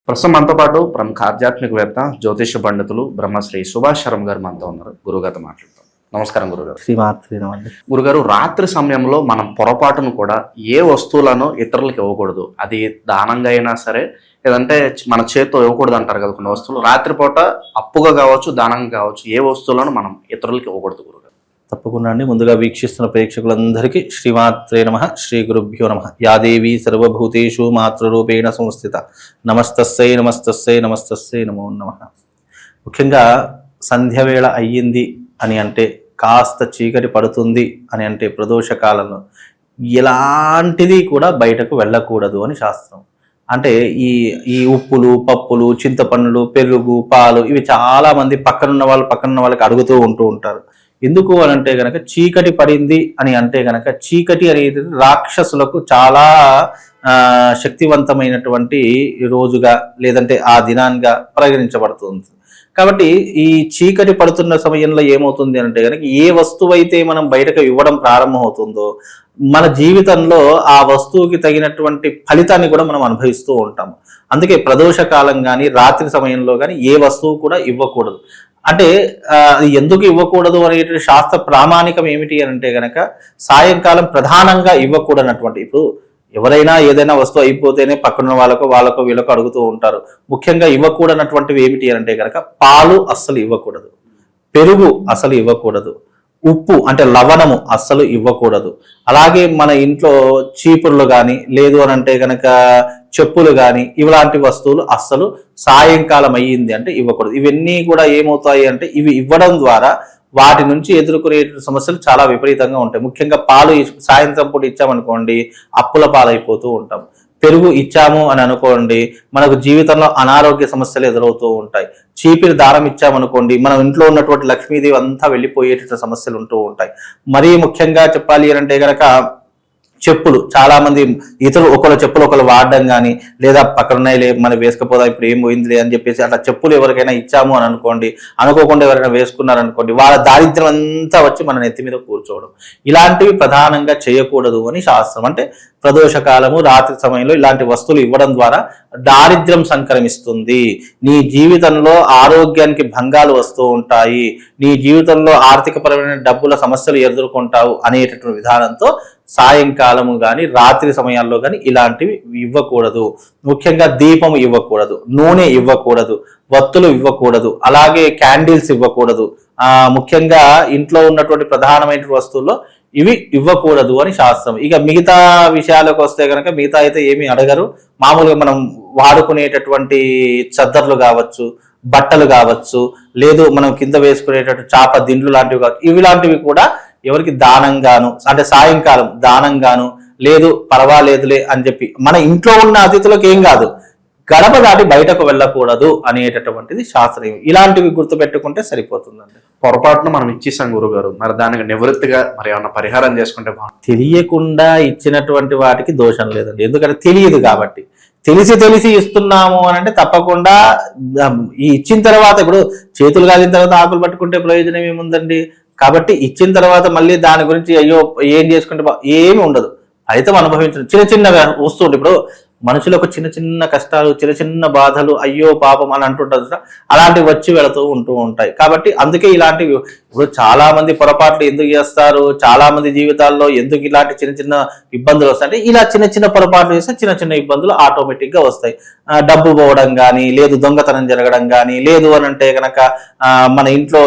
ప్రస్తుతం మనతో పాటు ప్రముఖ ఆధ్యాత్మికవేత్త జ్యోతిష పండితులు బ్రహ్మశ్రీ సుభాష్ శర్మ గారు మనతో ఉన్నారు. గురుగారితో మాట్లాడతాం. నమస్కారం గురుగారు. శ్రీమాత్రేనమండి. గురుగారు, రాత్రి సమయంలో మనం పొరపాటును కూడా ఏ వస్తువులను ఇతరులకు ఇవ్వకూడదు. అది దానంగా అయినా సరే, లేదంటే మన చేతితో ఇవ్వకూడదు అంటారు కదా కొన్ని వస్తువులు. రాత్రిపూట అప్పుగా కావచ్చు, దానంగా కావచ్చు, ఏ వస్తువులను మనం ఇతరులకు ఇవ్వకూడదు గురుగారు? తప్పకుండా అండి. ముందుగా వీక్షిస్తున్న ప్రేక్షకులందరికీ శ్రీమాత్రే నమః, శ్రీ గురుభ్యో నమః. యాదేవి సర్వభూతేషు మాతృరూపేణ సంస్థిత. నమస్తస్సై నమస్తస్సై నమస్తస్సై నమో నమః. ముఖ్యంగా సంధ్యవేళ అయ్యింది అని అంటే, కాస్త చీకటి పడుతుంది అని అంటే ప్రదోష కాలంలో ఎలాంటిది కూడా బయటకు వెళ్ళకూడదు అని శాస్త్రం. అంటే ఈ ఉప్పులు, పప్పులు, చింతపండులు, పెరుగు, పాలు ఇవి చాలా మంది పక్కనున్న వాళ్ళకి అడుగుతూ ఉంటూ ఉంటారు. ఎందుకు అని అంటే గనక, చీకటి పడింది అని అంటే గనక, చీకటి అనేది రాక్షసులకు చాలా శక్తివంతమైనటువంటి రోజుగా లేదంటే ఆ దినాన్గా పరిగణించబడుతుంది. కాబట్టి ఈ చీకటి పడుతున్న సమయంలో ఏమవుతుంది అంటే కనుక, ఏ వస్తువు అయితే మనం బయటకు ఇవ్వడం ప్రారంభమవుతుందో మన జీవితంలో ఆ వస్తువుకి తగినటువంటి ఫలితాన్ని కూడా మనం అనుభవిస్తూ ఉంటాము. అందుకే ప్రదోష కాలం కానీ రాత్రి సమయంలో కానీ ఏ వస్తువు కూడా ఇవ్వకూడదు. అంటే ఎందుకు ఇవ్వకూడదు అనేటువంటి శాస్త్ర ప్రామాణికం ఏమిటి అని అంటే గనక, సాయంకాలం ప్రధానంగా ఇవ్వకూడనటువంటి, ఇప్పుడు ఎవరైనా ఏదైనా వస్తువు అయిపోతేనే పక్కన వాళ్ళకో వీళ్ళకో అడుగుతూ ఉంటారు. ముఖ్యంగా ఇవ్వకూడనటువంటివి ఏమిటి అని అంటే కనుక, పాలు అస్సలు ఇవ్వకూడదు, పెరుగు అసలు ఇవ్వకూడదు, ఉప్పు అంటే లవణము అస్సలు ఇవ్వకూడదు. అలాగే మన ఇంట్లో చీపుర్లు కానీ, లేదు అని అంటే కనుక చెప్పులు కానీ, ఇలాంటి వస్తువులు అస్సలు సాయంకాలం అయ్యింది అంటే ఇవ్వకూడదు. ఇవన్నీ కూడా ఏమవుతాయి అంటే, ఇవి ఇవ్వడం ద్వారా వాటి నుంచి ఎదుర్కొనే సమస్యలు చాలా విపరీతంగా ఉంటాయి. ముఖ్యంగా పాలు సాయంత్రం పూట ఇచ్చామనుకోండి, అప్పుల పాలైపోతూ ఉంటాం. పెరుగు ఇచ్చాము అని అనుకోండి, మనకు జీవితంలో అనారోగ్య సమస్యలు ఎదురవుతూ ఉంటాయి. చీపిరి దారం ఇచ్చామనుకోండి, మనం ఇంట్లో ఉన్నటువంటి లక్ష్మీదేవి అంతా వెళ్ళిపోయేట సమస్యలు ఉంటూ ఉంటాయి. మరీ ముఖ్యంగా చెప్పాలి అంటే కనుక, చెప్పులు చాలా మంది ఇతరులు ఒకళ్ళ చెప్పులు ఒకళ్ళు వాడడం కానీ, లేదా పక్కన ఉన్నాయిలే మనం వేసుకపోదాం ఇప్పుడు ఏం పోయిందిలే అని చెప్పేసి అట్లా చెప్పులు ఎవరికైనా ఇచ్చాము అని అనుకోండి, అనుకోకుండా ఎవరైనా వేసుకున్నారనుకోండి, వాళ్ళ దారిద్ర్యం అంతా వచ్చి మన నెత్తి మీద కూర్చోవడం, ఇలాంటివి ప్రధానంగా చేయకూడదు అని శాస్త్రం. అంటే ప్రదోష కాలము రాత్రి సమయంలో ఇలాంటి వస్తువులు ఇవ్వడం ద్వారా దారిద్ర్యం సంక్రమిస్తుంది, నీ జీవితంలో ఆరోగ్యానికి భంగాలు వస్తూ ఉంటాయి, నీ జీవితంలో ఆర్థికపరమైన డబ్బుల సమస్యలు ఎదుర్కొంటావు అనేటటువంటి విధానంతో సాయంకాలము కానీ రాత్రి సమయాల్లో కానీ ఇలాంటివి ఇవ్వకూడదు. ముఖ్యంగా దీపం ఇవ్వకూడదు, నూనె ఇవ్వకూడదు, వత్తులు ఇవ్వకూడదు, అలాగే క్యాండిల్స్ ఇవ్వకూడదు. ముఖ్యంగా ఇంట్లో ఉన్నటువంటి ప్రధానమైన వస్తువుల్లో ఇవి ఇవ్వకూడదు అని శాస్త్రం. ఇక మిగతా విషయాలకు వస్తే కనుక, మిగతా అయితే ఏమీ అడగరు. మామూలుగా మనం వాడుకునేటటువంటి చద్దర్లు కావచ్చు, బట్టలు కావచ్చు, లేదు మనం కింద వేసుకునేటటువంటి చాప దిండ్లు లాంటివి కావచ్చు, ఇవి లాంటివి కూడా ఎవరికి దానంగాను, అంటే సాయంకాలం దానంగాను, లేదు పర్వాలేదులే అని చెప్పి మన ఇంట్లో ఉన్న అతిథులకు ఏం కాదు, గడప దాటి బయటకు వెళ్ళకూడదు అనేటటువంటిది శాస్త్రీయం. ఇలాంటివి గుర్తుపెట్టుకుంటే సరిపోతుందండి. పొరపాటున మనం ఇచ్చేసాం గురుగారు, మరి దానికి నివృత్తిగా మరి ఏమన్నా పరిహారం చేసుకుంటే బాగుంటుంది. తెలియకుండా ఇచ్చినటువంటి వాటికి దోషం లేదండి, ఎందుకంటే తెలియదు కాబట్టి. తెలిసి ఇస్తున్నాము అని అంటే తప్పకుండా ఈ ఇచ్చిన తర్వాత, ఇప్పుడు చేతులు కాలిన తర్వాత ఆకులు పట్టుకుంటే ప్రయోజనం ఏముందండి. కాబట్టి ఇచ్చిన తర్వాత మళ్ళీ దాని గురించి అయ్యో ఏం చేసుకుంటే ఏమి ఉండదు, ఫలితం అనుభవించడం. చిన్నగా వస్తుండే, ఇప్పుడు మనుషులకు చిన్న కష్టాలు, చిన్న బాధలు, అయ్యో పాపం అని అంటుంటారు, అలాంటివి వచ్చి వెళుతూ ఉంటూ ఉంటాయి. కాబట్టి అందుకే ఇలాంటివి, ఇప్పుడు చాలా మంది పొరపాట్లు ఎందుకు చేస్తారు, చాలా మంది జీవితాల్లో ఎందుకు ఇలాంటి చిన్న ఇబ్బందులు వస్తాయంటే, ఇలా చిన్న పొరపాట్లు చేస్తే చిన్న ఇబ్బందులు ఆటోమేటిక్ గా వస్తాయి. డబ్బు పోవడం కానీ, లేదు దొంగతనం జరగడం కానీ, లేదు అని అంటే కనుక మన ఇంట్లో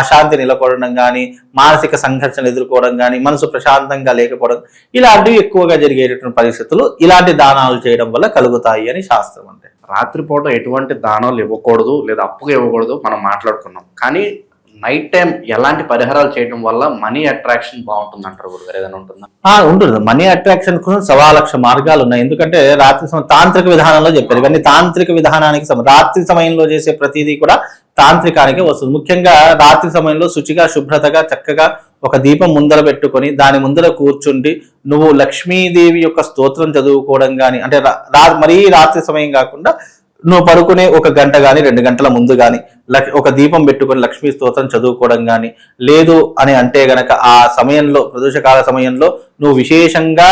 అశాంతి నెలకొనడం కానీ, మానసిక సంఘర్షణ ఎదుర్కోవడం కానీ, మనసు ప్రశాంతంగా లేకపోవడం, ఇలాంటివి ఎక్కువగా జరిగేటటువంటి పరిస్థితులు ఇలాంటి దానాలు చేయడం వల్ల కలుగుతాయి అని శాస్త్రం. అంటే రాత్రిపూట ఎటువంటి దానాలు ఇవ్వకూడదు, లేదా అప్పుగా ఇవ్వకూడదు మనం మాట్లాడుకున్నాం. కానీ నైట్ టైం ఎలాంటి పరిహారాలు చేయడం వల్ల మనీ అట్రాక్షన్ బాగుంటుంది అంటారు గురుగారు? ఏదైనా ఉంటుందా? ఉంటుంది. మనీ అట్రాక్షన్ కోసం 1,00,000 మార్గాలు ఉన్నాయి. ఎందుకంటే రాత్రి తాంత్రిక విధానంలో చెప్పారు, ఇవన్నీ తాంత్రిక విధానానికి రాత్రి సమయంలో చేసే ప్రతిదీ కూడా తాంత్రికానికే వస్తుంది. ముఖ్యంగా రాత్రి సమయంలో శుచిగా, శుభ్రతగా, చక్కగా ఒక దీపం ముందర పెట్టుకొని దాని ముందర కూర్చుండి నువ్వు లక్ష్మీదేవి యొక్క స్తోత్రం చదువుకోవడం కానీ, అంటే మరీ రాత్రి సమయం కాకుండా నువ్వు పడుకునే 1 గంట కానీ 2 గంటల ముందు కానీ ఒక దీపం పెట్టుకొని లక్ష్మీ స్తోత్రం చదువుకోవడం కానీ, లేదు అని అంటే గనక ఆ సమయంలో ప్రదోషకాల సమయంలో నువ్వు విశేషంగా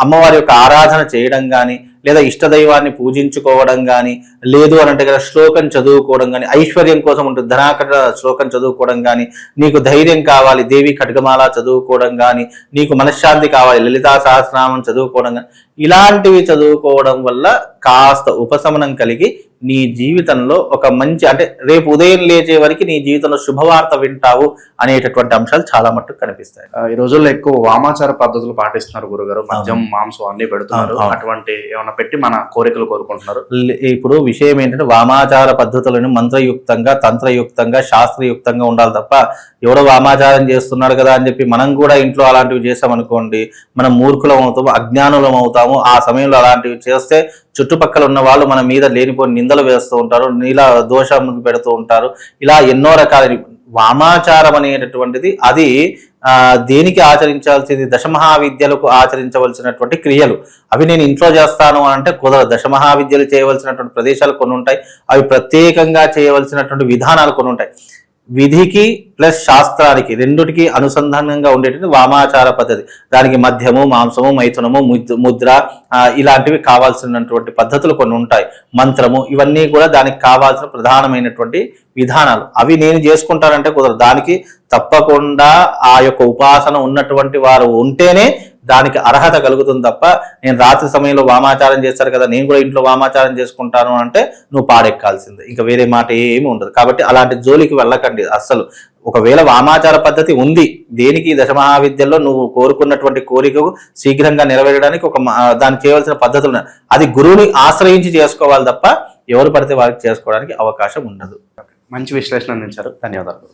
అమ్మవారి యొక్క ఆరాధన చేయడం కానీ, లేదా ఇష్టదైవాన్ని పూజించుకోవడం కానీ, లేదు అని అంటే కదా శ్లోకం చదువుకోవడం కానీ, ఐశ్వర్యం కోసం ఉంటుంది ధనాకర శ్లోకం చదువుకోవడం కానీ, నీకు ధైర్యం కావాలి దేవి ఖడ్గమాల చదువుకోవడం కానీ, నీకు మనశ్శాంతి కావాలి లలితా సహస్రనామం చదువుకోవడం కానీ, ఇలాంటివి చదువుకోవడం వల్ల కాస్త ఉపశమనం కలిగి నీ జీవితంలో ఒక మంచి అంటే రేపు ఉదయం లేచే వరకు నీ జీవితంలో శుభవార్త వింటావు అనేటటువంటి అంశాలు చాలా మట్టుకు కనిపిస్తాయి. ఈ రోజుల్లో ఎక్కువ వామాచార పద్ధతులు పాటిస్తున్నారు గురుగారు, మద్యం మాంసం అన్ని పెడుతున్నారు. అటువంటి ఏమైనా పెట్టి మన కోరికలు కోరుకుంటున్నారు. ఇప్పుడు విషయం ఏంటంటే వామాచార పద్ధతులను మంత్రయుక్తంగా, తంత్రయుక్తంగా, శాస్త్రయుక్తంగా ఉండాలి తప్ప ఎవడో వామాచారం చేస్తున్నాడు కదా అని చెప్పి మనం కూడా ఇంట్లో అలాంటివి చేసామనుకోండి మనం మూర్ఖులం అవుతాము, అజ్ఞానులం అవుతాము. ఆ సమయంలో అలాంటివి చేస్తే చుట్టుపక్కల ఉన్న వాళ్ళు మన మీద లేనిపోని నిందలు వేస్తూ ఉంటారు, ఇలా దోషములు పెడుతూ ఉంటారు. ఇలా ఎన్నో రకాల వామాచారం అనేటటువంటిది అది దేనికి ఆచరించాల్సింది దశమహావిద్యలకు ఆచరించవలసినటువంటి క్రియలు. అవి నేను ఇంట్లో చేస్తాను అంటే కుదరదు. దశమహావిద్యలు చేయవలసినటువంటి ప్రదేశాలు కొన్ని ఉంటాయి, అవి ప్రత్యేకంగా చేయవలసినటువంటి విధానాలు కొన్ని ఉంటాయి. విధికి ప్లస్ శాస్త్రానికి రెండుటికి అనుసంధానంగా ఉండేటువంటి వామాచార పద్ధతి. దానికి మద్యము, మాంసము, మైథునము, ముద్ర ఇలాంటివి కావాల్సినటువంటి పద్ధతులు కొన్ని ఉంటాయి. మంత్రము ఇవన్నీ కూడా దానికి కావాల్సిన ప్రధానమైనటువంటి విధానాలు. అవి నేను చేసుకుంటానంటే కుదరదు. దానికి తప్పకుండా ఆ యొక్క ఉపాసన ఉన్నటువంటి వారు ఉంటేనే దానికి అర్హత కలుగుతుంది తప్ప నేను రాత్రి సమయంలో వామాచారం చేస్తారు కదా నేను కూడా ఇంట్లో వామాచారం చేసుకుంటాను అంటే నువ్వు పాడెక్కాల్సిందే, ఇంకా వేరే మాట ఏమి ఉండదు. కాబట్టి అలాంటి జోలికి వెళ్ళకండి అస్సలు. ఒకవేళ వామాచార పద్ధతి ఉంది దేనికి దశమహావిద్యల్లో నువ్వు కోరుకున్నటువంటి కోరికకు శీఘ్రంగా నెరవేరడానికి దానికి చేయవలసిన పద్ధతులు అది గురువుని ఆశ్రయించి చేసుకోవాలి తప్ప ఎవరు పడితే వారికి చేసుకోవడానికి అవకాశం ఉండదు. మంచి విశ్లేషణ అందించారు, ధన్యవాదాలు.